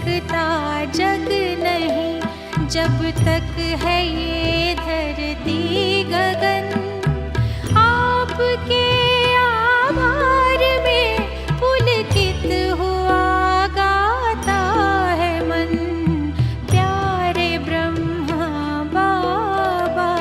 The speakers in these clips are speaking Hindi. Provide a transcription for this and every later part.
सकता जग नहीं, जब तक है ये धरती गगन। आपके आभार में पुलकित हुआ गाता है मन, प्यारे ब्रह्मा बाबा।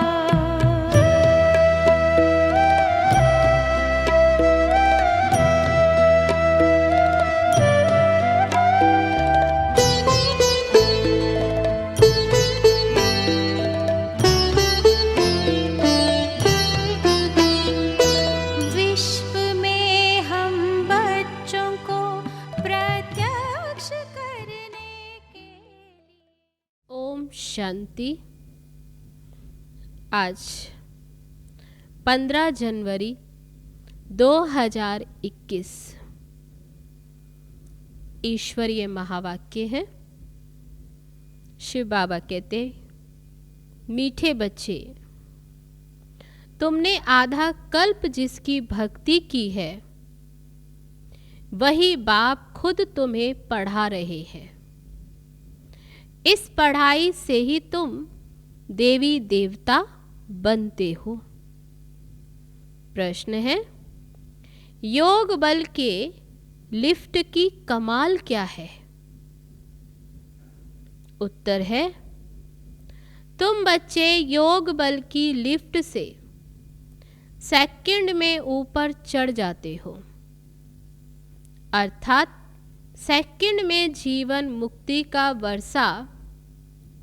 विश्व में हम बच्चों को प्रत्यक्ष करने के लिए। ओम शांति। आज 15 जनवरी 2021 ईश्वरीय महावाक्य है। शिव बाबा कहते, मीठे बच्चे, तुमने आधा कल्प जिसकी भक्ति की है, वही बाप खुद तुम्हें पढ़ा रहे हैं। इस पढ़ाई से ही तुम देवी देवता बनते हो। प्रश्न है, योग बल के लिफ्ट की कमाल क्या है? उत्तर है, तुम बच्चे योग बल की लिफ्ट से सेकंड में ऊपर चढ़ जाते हो, अर्थात सेकंड में जीवन मुक्ति का वर्षा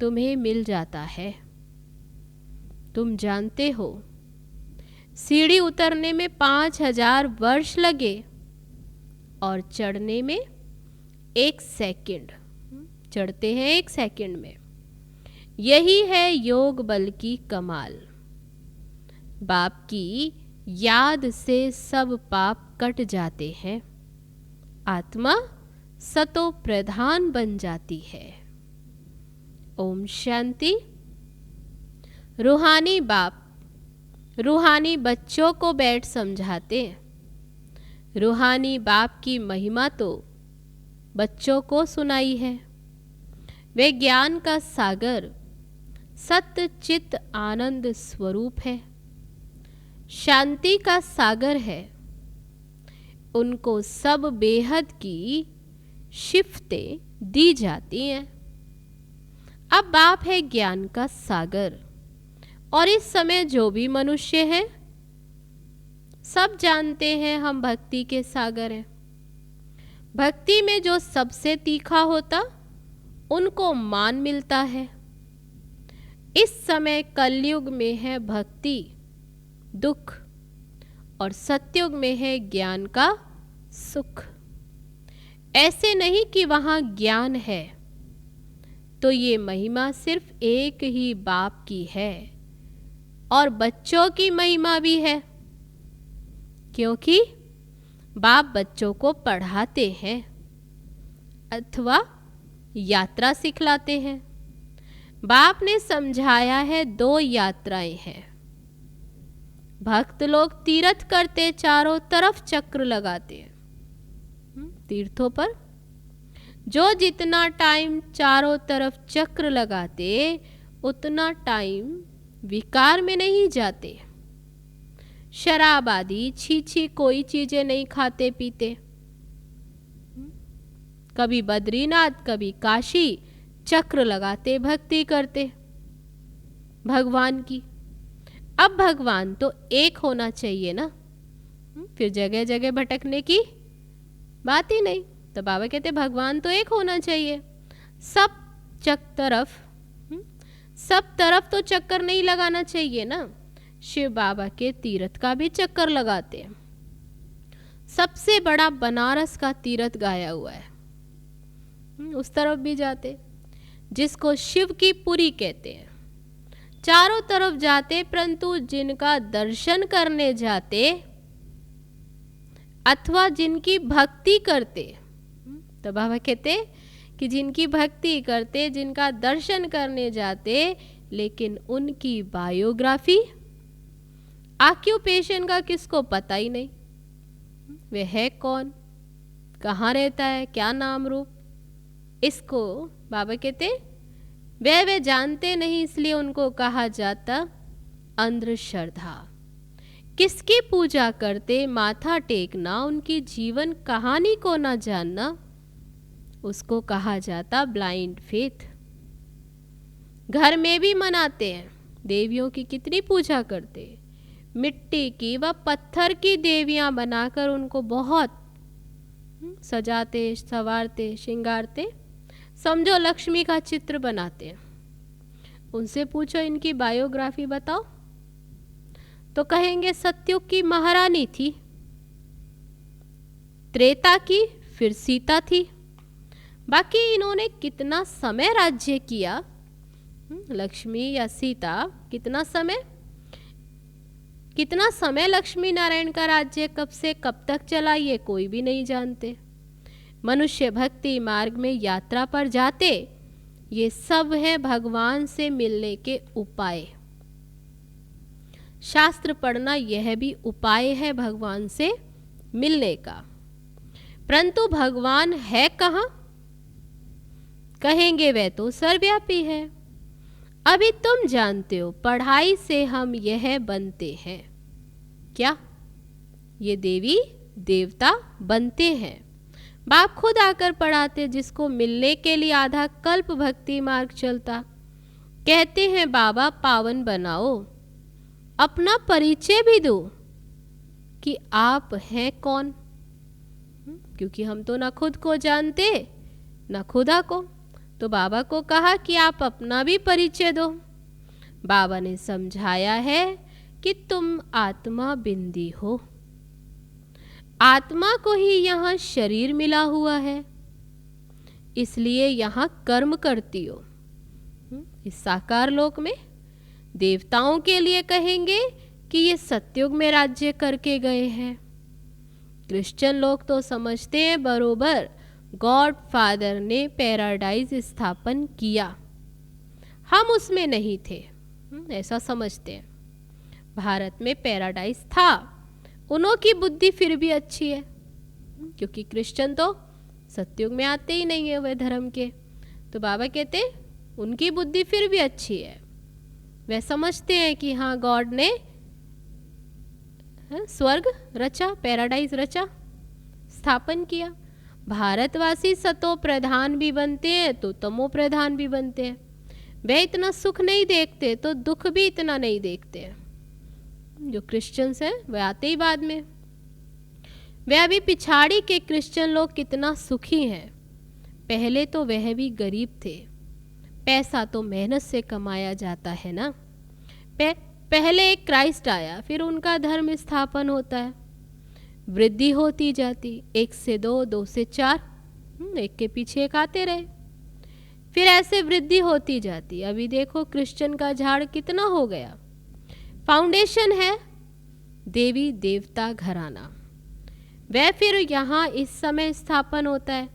तुम्हें मिल जाता है। तुम जानते हो, सीढ़ी उतरने में 5000 वर्ष लगे और चढ़ने में 1 सेकंड। चढ़ते हैं 1 सेकंड में। यही है योग बल की कमाल। बाप की याद से सब पाप कट जाते हैं, आत्मा सतो प्रधान बन जाती है। ओम शांति। रूहानी बाप रूहानी बच्चों को बैठ समझाते हैं। रूहानी बाप की महिमा तो बच्चों को सुनाई है। वे ज्ञान का सागर सत्य चित्त आनंद स्वरूप है, शांति का सागर है। उनको सब बेहद की शिफ्तें दी जाती हैं। अब बाप है ज्ञान का सागर, और इस समय जो भी मनुष्य हैं सब जानते हैं हम भक्ति के सागर हैं। भक्ति में जो सबसे तीखा होता उनको मान मिलता है। इस समय कलयुग में है भक्ति दुख, और सतयुग में है ज्ञान का सुख। ऐसे नहीं कि वहाँ ज्ञान है तो ये महिमा सिर्फ एक ही बाप की है, और बच्चों की महिमा भी है, क्योंकि बाप बच्चों को पढ़ाते हैं अथवा यात्रा सिखलाते हैं। बाप ने समझाया है 2 यात्राएं हैं। भक्त लोग तीर्थ करते, चारों तरफ चक्र लगाते हैं तीर्थों पर। जो जितना टाइम चारों तरफ चक्र लगाते उतना टाइम विकार में नहीं जाते। शराब आदि छी कोई चीजें नहीं खाते पीते। कभी बद्रीनाथ कभी काशी चक्र लगाते, भक्ति करते भगवान की। अब भगवान तो एक होना चाहिए ना, फिर जगह जगह भटकने की बात ही नहीं। तो बाबा कहते भगवान तो एक होना चाहिए। सब तरफ तो चक्कर नहीं लगाना चाहिए ना। शिव बाबा के तीर्थ का भी चक्कर लगाते हैं। सबसे बड़ा बनारस का तीर्थ गाया हुआ है, उस तरफ भी जाते, जिसको शिव की पुरी कहते हैं। चारों तरफ जाते, परंतु जिनका दर्शन करने जाते अथवा जिनकी भक्ति करते, तो बाबा कहते कि जिनकी भक्ति करते, जिनका दर्शन करने जाते, लेकिन उनकी बायोग्राफी ऑक्यूपेशन का किसको पता ही नहीं। वे है कौन, कहाँ रहता है, क्या नाम रूप, इसको बाबा कहते वे जानते नहीं, इसलिए उनको कहा जाता अंधश्रद्धा। किसकी पूजा करते माथा टेकना, उनकी जीवन कहानी को ना जानना, उसको कहा जाता ब्लाइंड फेथ। घर में भी मनाते हैं, देवियों की कितनी पूजा करते, मिट्टी की व पत्थर की देवियां बनाकर उनको बहुत सजाते, संवारते, श्रृंगारते, समझो लक्ष्मी का चित्र बनाते हैं। उनसे पूछो इनकी बायोग्राफी बताओ, तो कहेंगे सतयुग की महारानी थी, त्रेता की, फिर सीता थी। बाकी इन्होंने कितना समय राज्य किया, लक्ष्मी या सीता कितना समय लक्ष्मी नारायण का राज्य कब से कब तक चला, ये कोई भी नहीं जानते। मनुष्य भक्ति मार्ग में यात्रा पर जाते, ये सब है भगवान से मिलने के उपाय। शास्त्र पढ़ना यह भी उपाय है भगवान से मिलने का। परंतु भगवान है कहाँ? कहेंगे वह तो सर्वव्यापी है। अभी तुम जानते हो, पढ़ाई से हम यह बनते हैं, क्या ये देवी देवता बनते हैं। बाप खुद आकर पढ़ाते, जिसको मिलने के लिए आधा कल्प भक्ति मार्ग चलता। कहते हैं बाबा पावन बनाओ, अपना परिचय भी दो कि आप हैं कौन, क्योंकि हम तो ना खुद को जानते ना खुदा को। तो बाबा को कहा कि आप अपना भी परिचय दो। बाबा ने समझाया है कि तुम आत्मा बिंदी हो, आत्मा को ही यहाँ शरीर मिला हुआ है, इसलिए यहाँ कर्म करती हो। इस साकार लोक में देवताओं के लिए कहेंगे कि ये सतयुग में राज्य करके गए हैं। क्रिश्चियन लोग तो समझते हैं बरोबर गॉड फादर ने पैराडाइज स्थापन किया, हम उसमें नहीं थे, ऐसा समझते हैं। भारत में पैराडाइज था, उन्हों की बुद्धि फिर भी अच्छी है, क्योंकि क्रिश्चियन तो सतयुग में आते ही नहीं है वह धर्म के। तो बाबा कहते उनकी बुद्धि फिर भी अच्छी है, वह समझते हैं कि हाँ गॉड ने स्वर्ग रचा, पैराडाइज रचा, स्थापन किया। भारतवासी सतो प्रधान भी बनते हैं तो तमो प्रधान भी बनते हैं। वे इतना सुख नहीं देखते तो दुख भी इतना नहीं देखते हैं। जो क्रिश्चियंस हैं वे आते ही बाद में। वे अभी पिछाड़ी के क्रिश्चियन लोग कितना सुखी हैं। पहले तो वह भी गरीब थे, पैसा तो मेहनत से कमाया जाता है ना। पहले एक क्राइस्ट आया, फिर उनका धर्म स्थापन होता है, वृद्धि होती जाती, 1 से 2, 2 से 4, एक के पीछे एक आते रहे, फिर ऐसे वृद्धि होती जाती। अभी देखो क्रिश्चियन का झाड़ कितना हो गया। फाउंडेशन है देवी देवता घराना, वह फिर यहाँ इस समय स्थापन होता है।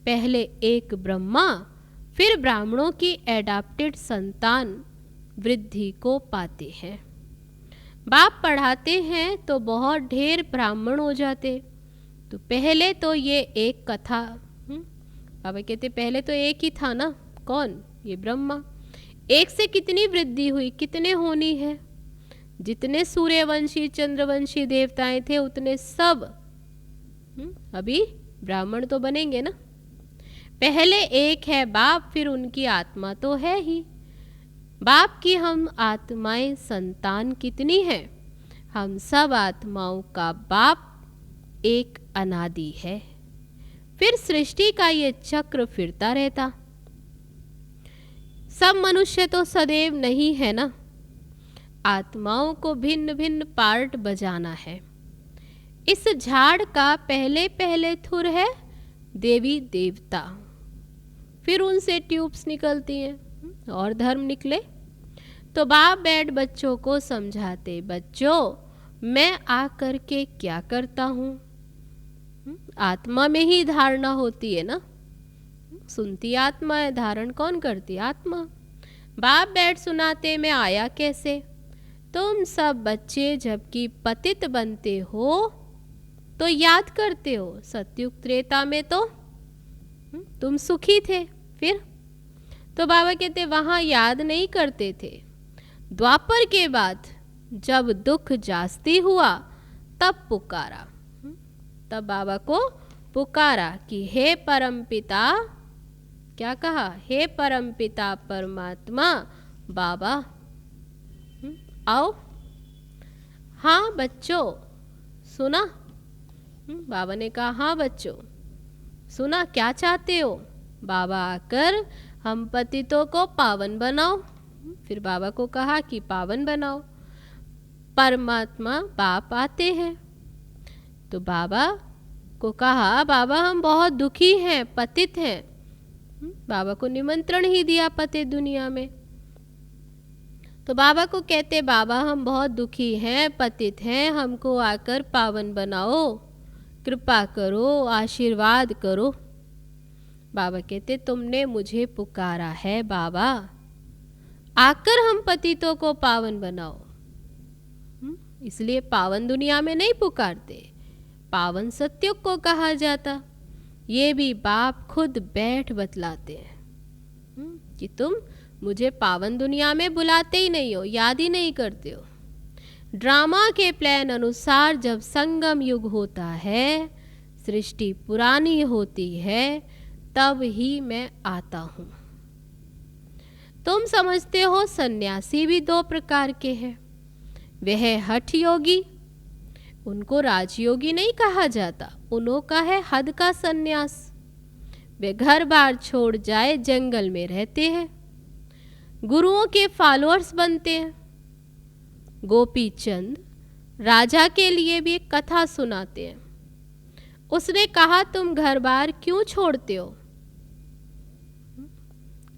पहले एक ब्रह्मा, फिर ब्राह्मणों की एडाप्टेड संतान वृद्धि को पाते हैं। बाप पढ़ाते हैं तो बहुत ढेर ब्राह्मण हो जाते। तो पहले तो ये एक कथा, बाबा कहते पहले तो एक ही था ना, कौन? ये ब्रह्मा। एक से कितनी वृद्धि हुई, कितने होनी है। जितने सूर्यवंशी चंद्रवंशी देवताएं थे उतने सब अभी ब्राह्मण तो बनेंगे ना। पहले एक है बाप, फिर उनकी आत्मा तो है ही। बाप की हम आत्माएं संतान कितनी हैं? हम सब आत्माओं का बाप एक अनादि है। फिर सृष्टि का ये चक्र फिरता रहता। सब मनुष्य तो सदैव नहीं है ना, आत्माओं को भिन्न भिन्न पार्ट बजाना है। इस झाड़ का पहले पहले थुर है देवी देवता, फिर उनसे ट्यूब्स निकलती हैं और धर्म निकले। तो बाप बैठ बच्चों को समझाते, बच्चों मैं आकर के क्या करता हूँ। आत्मा में ही धारणा होती है ना, सुनती आत्मा है, धारण कौन करती? आत्मा। बाप बैठ सुनाते, मैं आया कैसे। तुम सब बच्चे जबकि पतित बनते हो तो याद करते हो, सतयुग त्रेता में तो तुम सुखी थे। फिर तो बाबा कहते वहाँ याद नहीं करते थे। द्वापर के बाद जब दुख जास्ती हुआ तब पुकारा, तब बाबा को पुकारा कि हे परमपिता, क्या कहा, हे परमपिता परमात्मा बाबा आओ। हाँ बच्चों सुना, बाबा ने कहा हाँ बच्चों सुना, क्या चाहते हो? बाबा आकर हम पतितों को पावन बनाओ। फिर बाबा को कहा कि पावन बनाओ। परमात्मा बाप आते हैं तो बाबा को कहा बाबा हम बहुत दुखी हैं, पतित हैं। बाबा को निमंत्रण ही दिया पतित दुनिया में। तो बाबा को कहते बाबा हम बहुत दुखी हैं, पतित हैं, हमको आकर पावन बनाओ, कृपा करो, आशीर्वाद करो। बाबा कहते तुमने मुझे पुकारा है बाबा, आकर हम पतितों को पावन बनाओ। इसलिए पावन दुनिया में नहीं पुकारते, पावन सत्युग को कहा जाता। ये भी बाप खुद बैठ बतलाते हैं कि तुम मुझे पावन दुनिया में बुलाते ही नहीं हो, याद ही नहीं करते हो। ड्रामा के प्लान अनुसार जब संगम युग होता है, सृष्टि पुरानी होती है, तब ही मैं आता हूँ। तुम समझते हो सन्यासी भी दो प्रकार के हैं। वह हठ योगी, उनको राजयोगी नहीं कहा जाता, उन्हों का है हद का सन्यास। वे घर बार छोड़ जाए जंगल में रहते हैं, गुरुओं के फॉलोअर्स बनते हैं। गोपी चंद राजा के लिए भी एक कथा सुनाते हैं। उसने कहा तुम घर बार क्यों छोड़ते हो,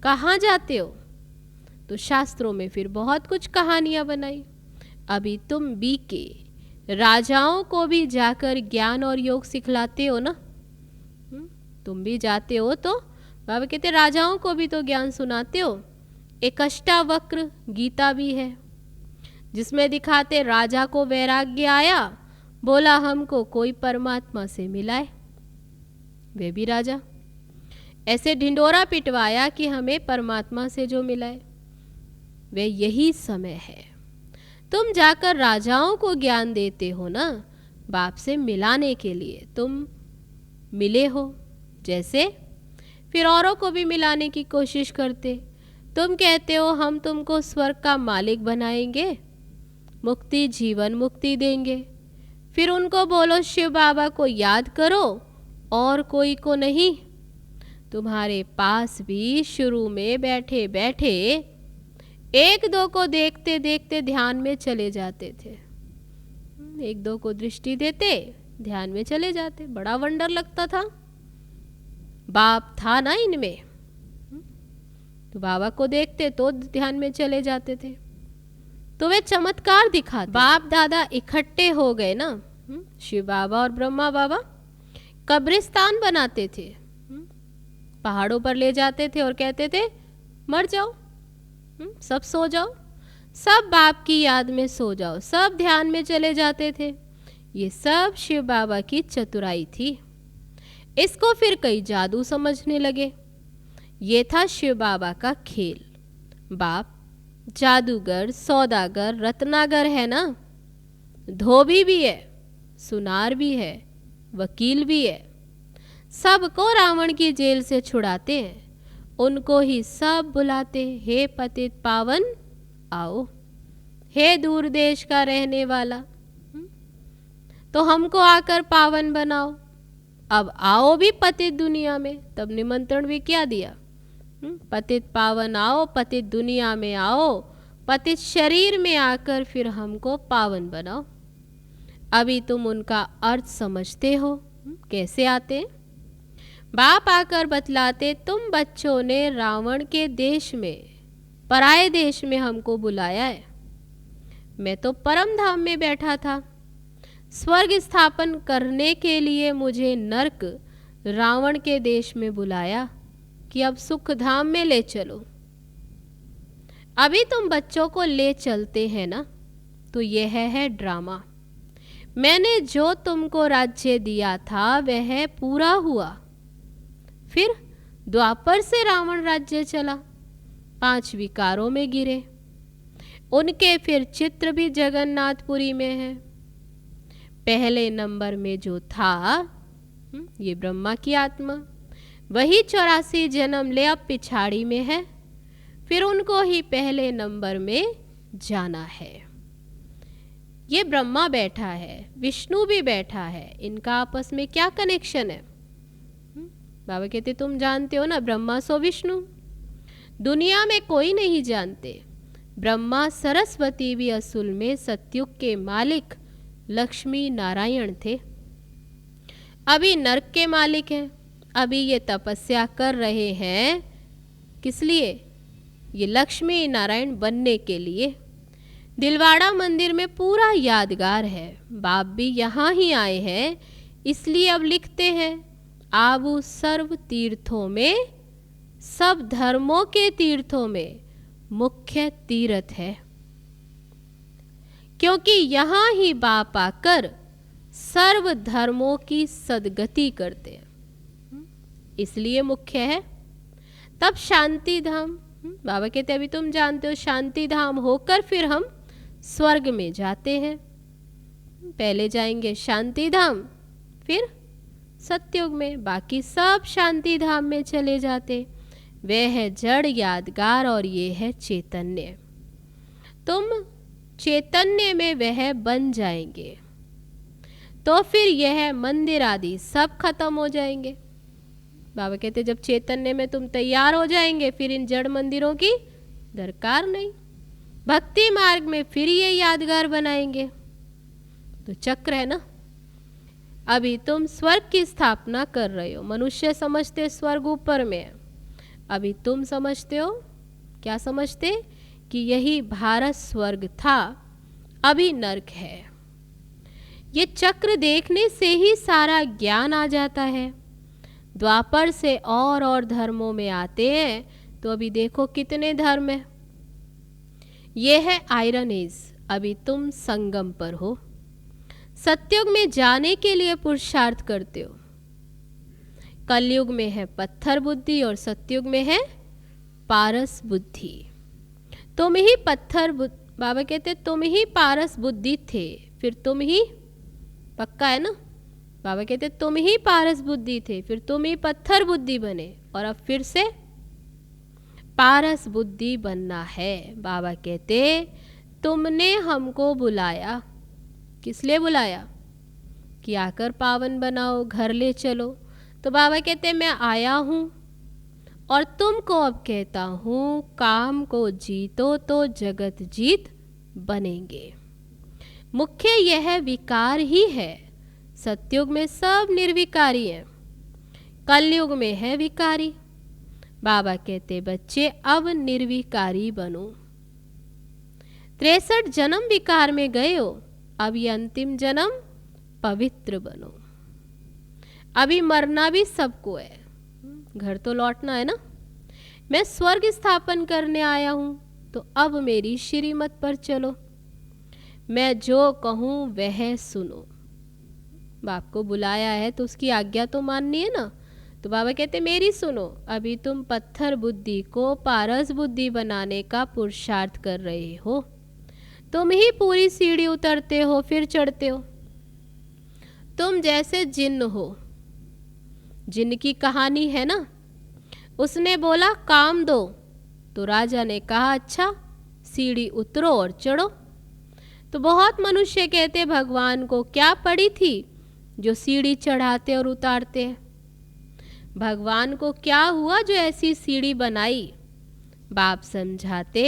कहाँ जाते हो? तो शास्त्रों में फिर बहुत कुछ कहानियां बनाई। अभी तुम बीके राजाओं को भी जाकर ज्ञान और योग सिखलाते हो ना, तुम भी जाते हो तो बाबा कहते राजाओं को भी तो ज्ञान सुनाते हो। एक अष्टावक्र गीता भी है जिसमें दिखाते राजा को वैराग्य आया, बोला हमको कोई परमात्मा से मिलाए। वे भी राजा ऐसे ढिंडोरा पिटवाया कि हमें परमात्मा से जो मिलाए। वे यही समय है, तुम जाकर राजाओं को ज्ञान देते हो ना, बाप से मिलाने के लिए तुम मिले हो जैसे, फिर औरों को भी मिलाने की कोशिश करते। तुम कहते हो हम तुमको स्वर्ग का मालिक बनाएंगे, मुक्ति जीवन मुक्ति देंगे। फिर उनको बोलो शिव बाबा को याद करो और कोई को नहीं। तुम्हारे पास भी शुरू में बैठे बैठे एक दो को देखते देखते ध्यान में चले जाते थे, एक दो को दृष्टि देते ध्यान में चले जाते। बड़ा वंडर लगता था, बाप था ना इनमें, तो बाबा को देखते तो ध्यान में चले जाते थे। तो वे चमत्कार दिखाते। बाप दादा इकट्ठे हो गए ना, शिव बाबा और ब्रह्मा बाबा कब्रिस्तान बनाते थे, पहाड़ों पर ले जाते थे और कहते थे मर जाओ, सब सो जाओ, सब बाप की याद में सो जाओ, सब ध्यान में चले जाते थे। ये सब शिव बाबा की चतुराई थी। इसको फिर कई जादू समझने लगे। ये था शिव बाबा का खेल। बाप जादूगर, सौदागर, रत्नागर है ना, धोबी भी है, सुनार भी है, वकील भी है। सबको रावण की जेल से छुड़ाते हैं, उनको ही सब बुलाते, हे पतित पावन आओ, हे दूर देश का रहने वाला, तो हमको आकर पावन बनाओ। अब आओ भी पतित दुनिया में, तब निमंत्रण भी क्या दिया, पतित पावन आओ, पतित दुनिया में आओ, पतित शरीर में आकर फिर हमको पावन बनाओ। अभी तुम उनका अर्थ समझते हो, कैसे आते? बाप आकर बतलाते तुम बच्चों ने रावण के देश में, पराये देश में हमको बुलाया है। मैं तो परम धाम में बैठा था, स्वर्ग स्थापन करने के लिए मुझे नरक रावण के देश में बुलाया कि अब सुख धाम में ले चलो। अभी तुम बच्चों को ले चलते हैं ना, तो यह है ड्रामा। मैंने जो तुमको राज्य दिया था वह पूरा हुआ, फिर द्वापर से रावण राज्य चला, 5 विकारों में गिरे। उनके फिर चित्र भी जगन्नाथपुरी में है। पहले नंबर में जो था ये ब्रह्मा की आत्मा, वही 84 जन्म ले अब पिछाड़ी में है, फिर उनको ही पहले नंबर में जाना है। ये ब्रह्मा बैठा है, विष्णु भी बैठा है, इनका आपस में क्या कनेक्शन है? बाबा कहते तुम जानते हो ना, ब्रह्मा सो विष्णु। दुनिया में कोई नहीं जानते। ब्रह्मा सरस्वती भी असूल में सतयुग के मालिक लक्ष्मी नारायण थे। अभी नरक के मालिक हैं। अभी ये तपस्या कर रहे हैं, किस लिए? ये लक्ष्मी नारायण बनने के लिए। दिलवाड़ा मंदिर में पूरा यादगार है। बाप भी यहाँ ही आए हैं, इसलिए अब लिखते हैं आबू सर्व तीर्थों में, सब धर्मों के तीर्थों में मुख्य तीर्थ है, क्योंकि यहाँ ही बाप आकर सर्व धर्मों की सदगति करते हैं, इसलिए मुख्य है। तब शांति धाम, बाबा कहते अभी तुम जानते हो शांति धाम होकर फिर हम स्वर्ग में जाते हैं। पहले जाएंगे शांति धाम, फिर सतयुग में, बाकी सब शांति धाम में चले जाते। वह है जड़ यादगार और ये है चैतन्य। तुम चैतन्य में वह बन जाएंगे तो फिर यह मंदिर आदि सब खत्म हो जाएंगे। बाबा कहते जब चैतन्य में तुम तैयार हो जाएंगे फिर इन जड़ मंदिरों की दरकार नहीं। भक्ति मार्ग में फिर ये यादगार बनाएंगे। तो चक्र है ना। अभी तुम स्वर्ग की स्थापना कर रहे हो। मनुष्य समझते स्वर्ग ऊपर में है, अभी तुम समझते हो, क्या समझते? कि यही भारत स्वर्ग था, अभी नरक है। ये चक्र देखने से ही सारा ज्ञान आ जाता है। द्वापर से और धर्मों में आते हैं तो अभी देखो कितने धर्म है। ये है आयरन एज, अभी तुम संगम पर हो। सतयुग में जाने के लिए पुरुषार्थ करते हो। कलयुग में है पत्थर बुद्धि और सतयुग में है पारस बुद्धि। तुम ही पत्थर बाबा कहते तुम ही पारस बुद्धि थे, फिर तुम ही, पक्का है ना? बाबा कहते तुम ही पारस बुद्धि थे, फिर तुम ही पत्थर बुद्धि बने और अब फिर से पारस बुद्धि बनना है। बाबा कहते तुमने हमको बुलाया, किस लिए बुलाया? कि आकर पावन बनाओ, घर ले चलो। तो बाबा कहते मैं आया हूँ और तुमको अब कहता हूँ काम को जीतो तो जगत जीत बनेंगे। मुख्य यह विकार ही है। सतयुग में सब निर्विकारी है, कलयुग में है विकारी। बाबा कहते बच्चे अब निर्विकारी बनो। 63 जन्म विकार में गए हो, अब ये अंतिम जन्म पवित्र बनो। अभी मरना भी सबको है, घर तो लौटना है ना। मैं स्वर्ग स्थापन करने आया हूँ तो अब मेरी श्रीमत पर चलो। मैं जो कहूँ वह सुनो। बाप को बुलाया है तो उसकी आज्ञा तो माननी है ना। तो बाबा कहते मेरी सुनो। अभी तुम पत्थर बुद्धि को पारस बुद्धि बनाने का पुरुषार्थ कर रहे हो। तुम ही पूरी सीढ़ी उतरते हो फिर चढ़ते हो। तुम जैसे जिन्न हो। जिन्न की कहानी है ना। उसने बोला काम दो, तो राजा ने कहा अच्छा सीढ़ी उतरो और चढ़ो। तो बहुत मनुष्य कहते भगवान को क्या पड़ी थी जो सीढ़ी चढ़ाते और उतारते हैं। भगवान को क्या हुआ जो ऐसी सीढ़ी बनाई? बाप समझाते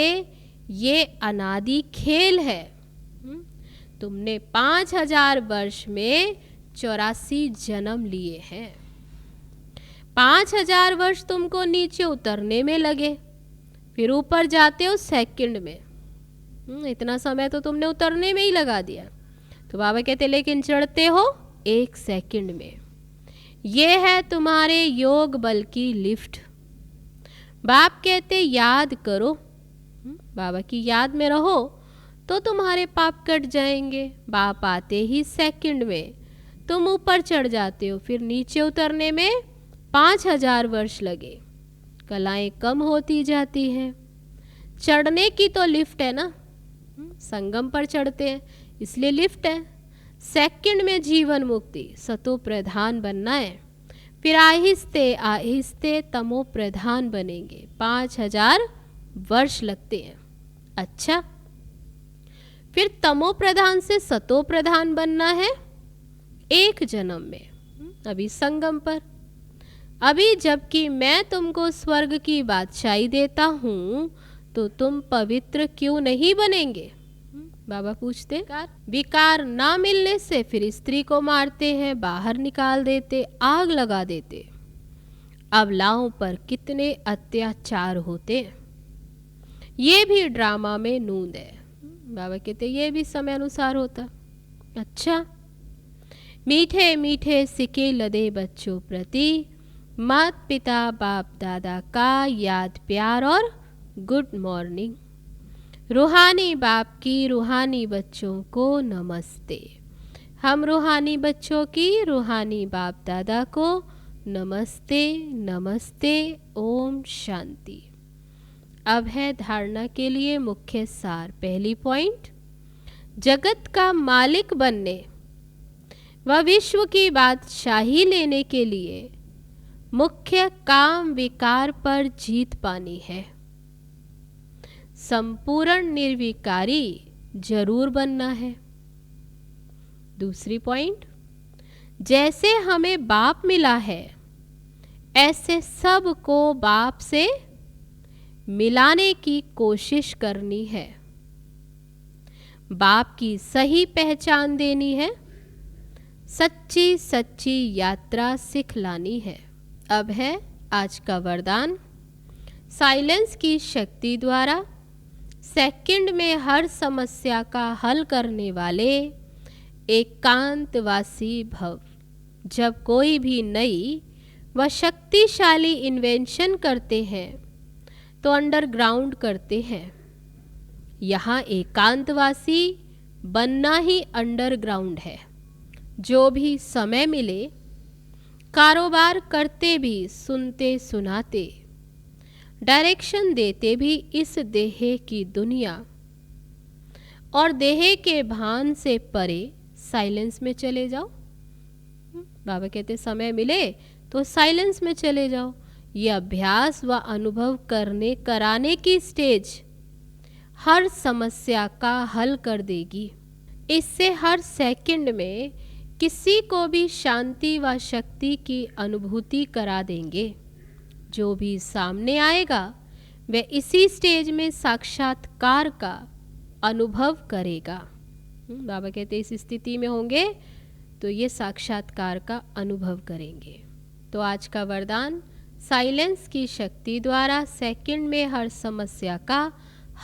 ये अनादि खेल है। तुमने 5000 वर्ष में 84 जन्म लिए हैं। 5000 वर्ष तुमको नीचे उतरने में लगे, फिर ऊपर जाते हो सेकंड में। इतना समय तो तुमने उतरने में ही लगा दिया। तो बाबा कहते लेकिन चढ़ते हो 1 सेकंड में। ये है तुम्हारे योग बल की लिफ्ट। बाप कहते याद करो, बाबा की याद में रहो तो तुम्हारे पाप कट जाएंगे। बाप आते ही सेकंड में तुम ऊपर चढ़ जाते हो, फिर नीचे उतरने में 5000 वर्ष लगे। कलाएं कम होती जाती हैं। चढ़ने की तो लिफ्ट है ना, संगम पर चढ़ते हैं इसलिए लिफ्ट है। सेकंड में जीवन मुक्ति, सतो प्रधान बनना है। फिर आहिस्ते आहिस्ते तमो प्रधान बनेंगे, 5000 वर्ष लगते हैं। अच्छा, फिर तमो प्रधान से सतो प्रधान बनना है 1 जन्म में, अभी संगम पर। अभी जबकि मैं तुमको स्वर्ग की बादशाही देता हूँ तो तुम पवित्र क्यों नहीं बनेंगे? बाबा पूछते। विकार ना मिलने से फिर स्त्री को मारते हैं, बाहर निकाल देते, आग लगा देते। अबलाओं पर कितने अत्याचार होते, ये भी ड्रामा में नूंद है। बाबा कहते ये भी समय अनुसार होता। अच्छा, मीठे मीठे सिके लदे बच्चों प्रति माता पिता बाप दादा का याद प्यार और गुड मॉर्निंग। रूहानी बाप की रूहानी बच्चों को नमस्ते। हम रूहानी बच्चों की रूहानी बाप दादा को नमस्ते नमस्ते। ओम शांति। अब है धारणा के लिए मुख्य सार। पहली पॉइंट, जगत का मालिक बनने व विश्व की बादशाही लेने के लिए मुख्य काम विकार पर जीत पानी है। संपूर्ण निर्विकारी जरूर बनना है। दूसरी पॉइंट, जैसे हमें बाप मिला है ऐसे सबको बाप से मिलाने की कोशिश करनी है। बाप की सही पहचान देनी है, सच्ची सच्ची यात्रा सिखलानी है। अब है आज का वरदान। साइलेंस की शक्ति द्वारा सेकंड में हर समस्या का हल करने वाले एकांतवासी भव। जब कोई भी नई व शक्तिशाली इन्वेंशन करते हैं तो अंडरग्राउंड करते हैं। यहाँ एकांतवासी बनना ही अंडरग्राउंड है। जो भी समय मिले कारोबार करते भी सुनते सुनाते, डायरेक्शन देते भी इस देह की दुनिया और देह के भान से परे साइलेंस में चले जाओ। बाबा कहते समय मिले तो साइलेंस में चले जाओ। ये अभ्यास व अनुभव कराने की स्टेज हर समस्या का हल कर देगी। इससे हर सेकंड में किसी को भी शांति व शक्ति की अनुभूति करा देंगे। जो भी सामने आएगा वह इसी स्टेज में साक्षात्कार का अनुभव करेगा। बाबा कहते इस स्थिति में होंगे तो ये साक्षात्कार का अनुभव करेंगे। तो आज का वरदान, साइलेंस की शक्ति द्वारा सेकंड में हर समस्या का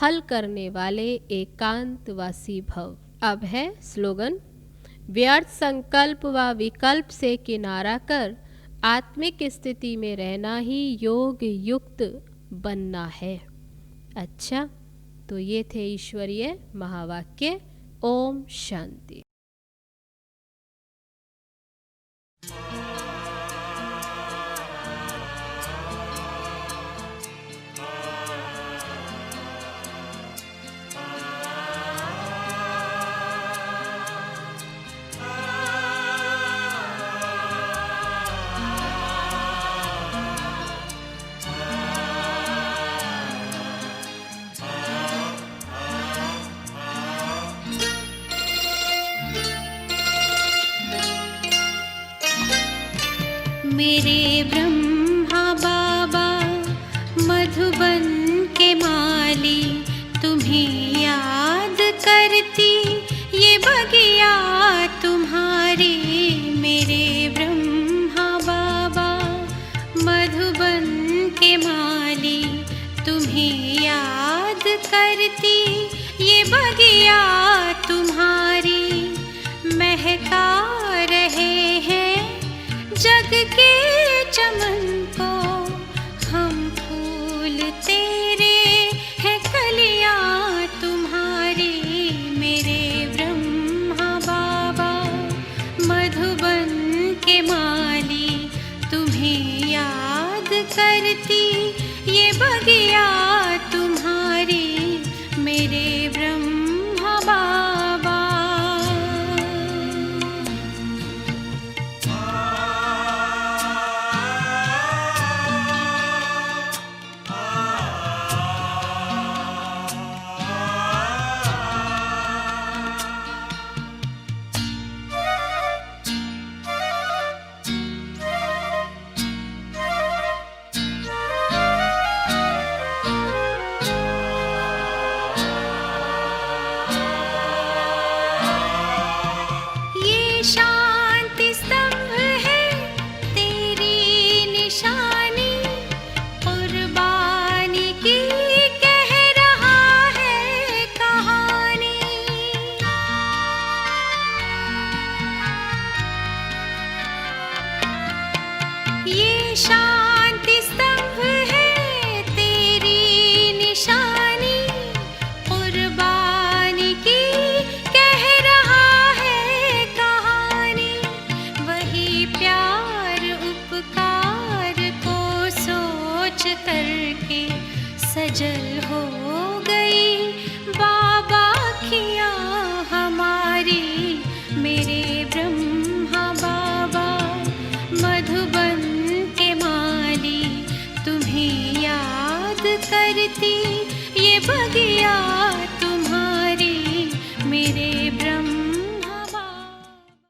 हल करने वाले एकांतवासी भव। अब है स्लोगन, व्यर्थ संकल्प व विकल्प से किनारा कर आत्मिक स्थिति में रहना ही योग युक्त बनना है। अच्छा, तो ये थे ईश्वरीय महावाक्य। ओम शांति। मेरे ब्रह्मा बाबा मधुबन के माली, तुम्हें याद करती ये बगिया तुम्हारी। मेरे ब्रह्मा बाबा मधुबन के माली, तुम्हें याद करती ये बगिया तुम्हारी। महका रहे हैं जग के चमन को